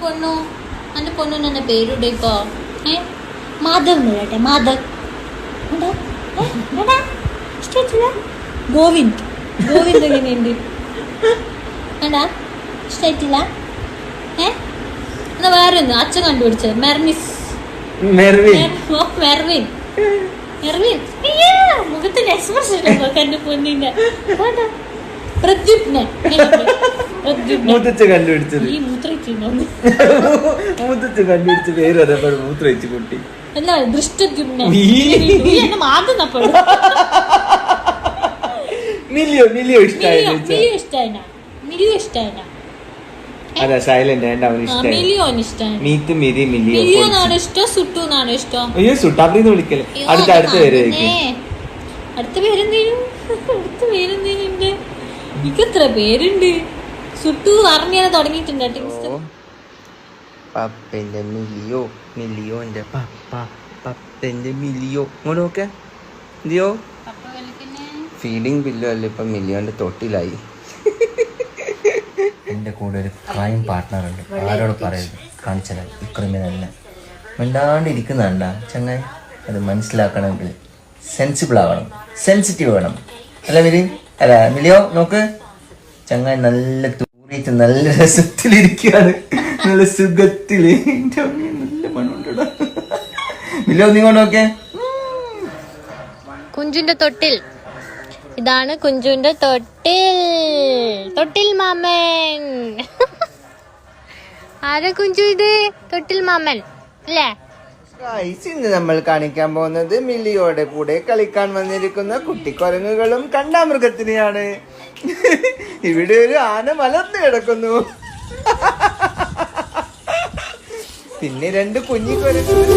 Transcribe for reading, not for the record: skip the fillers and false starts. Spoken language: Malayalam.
പൊണ്ണു എന്നെ പേരുടെ ഇപ്പൊ മാധവ് കേട്ടെ മാധവ് ഇഷ്ടമായിട്ടില്ല. ഗോവിന്ദ് എങ്ങനെയുണ്ട് വേണ്ടാ ഇഷ്ടമായിട്ടില്ല. എന്നാ വേറെ ഒന്ന് അച്ഛൻ കണ്ടുപിടിച്ചത് മെർവിൻ മുഖത്തിന്റെ എക്സ്പ്രഷൻ എന്റെ പൊന്നിന്റെ പ്രദ്യുപ്നൻ കണ്ടുപിടിച്ചത് ഈ മൂത്രയിച്ചിരുന്നു കണ്ടുപിടിച്ച പേര് അതേപോലെ മൂത്രയിച്ചു കുട്ടി അല്ല ദൃഷ്ടദ്യുപ്നൻ എന്നെ മാതുന്നപ്പോഴും മിലിയോ ഇഷ്ടായി അതാ സൈലന്റ് മിലിയോന് ഇഷ്ടമാണ്. മീത്ത് മിരി മിലിയോനാണ് ഇഷ്ടം സുട്ടുന്നാണ് ഇഷ്ടം. അയ്യോ സുട്ടാബ്രിന്ന് വിളിക്കല് അടുത്ത പേര് അടുത്ത പേരെന്തേലും എനിക്ക് എത്ര പേരുണ്ട്. സുട്ടു അറിഞ്ഞാൽ തുടങ്ങിയിട്ടുണ്ട്. പപ്പന്റെ മിലിയോന്റെ പപ്പന്റെ മിലിയോ ഇങ്ങോട്ടൊക്കെ എന്തിയോ ഫീഡിങ് ബില്ലോ അല്ല ഇപ്പൊ മിലിയോന്റെ തൊട്ടിലായി. എൻ്റെ കൂടെ ഒരു ക്രൈം പാർട്ട്ണർ ഉണ്ട്. ആരോട് പറയുന്നത് കാണിച്ചാൽ ഈ ക്രിമിനലിനെ മിണ്ടാണ്ടിരിക്കുന്നുണ്ട ചങ്ങായി. അത് മനസ്സിലാക്കണമെങ്കിൽ സെൻസിബിൾ ആവണം, സെൻസിറ്റീവ് വേണം. അല്ല മിലിയോ നോക്ക് ചങ്ങായി നല്ല തൂറിയിട്ട് നല്ല രസത്തിലിരിക്കുകയാണ്, നല്ല സുഖത്തില്. നല്ല മണമുണ്ടോ മിലിയോ നീങ്ങോട്ട് നോക്കേ. കുഞ്ചുന്റെ തൊട്ടിൽ ഇതാണ് കുഞ്ചുന്റെ തൊട്ടിൽ മാമൻ. ആരാ കുഞ്ചു ഇത്? തൊട്ടിൽ മാമൻ അല്ലേ? ഇന്ന് നമ്മൾ കാണിക്കാൻ പോകുന്നത് മിലിയോടെ കൂടെ കളിക്കാൻ വന്നിരിക്കുന്ന കുട്ടിക്കുരങ്ങുകളും കണ്ടാമൃഗത്തിനെയാണ്. ഇവിടെ ഒരു ആന മലർന്നു കിടക്കുന്നു. പിന്നെ 2 കുഞ്ഞിക്കുരങ്ങുകൾ.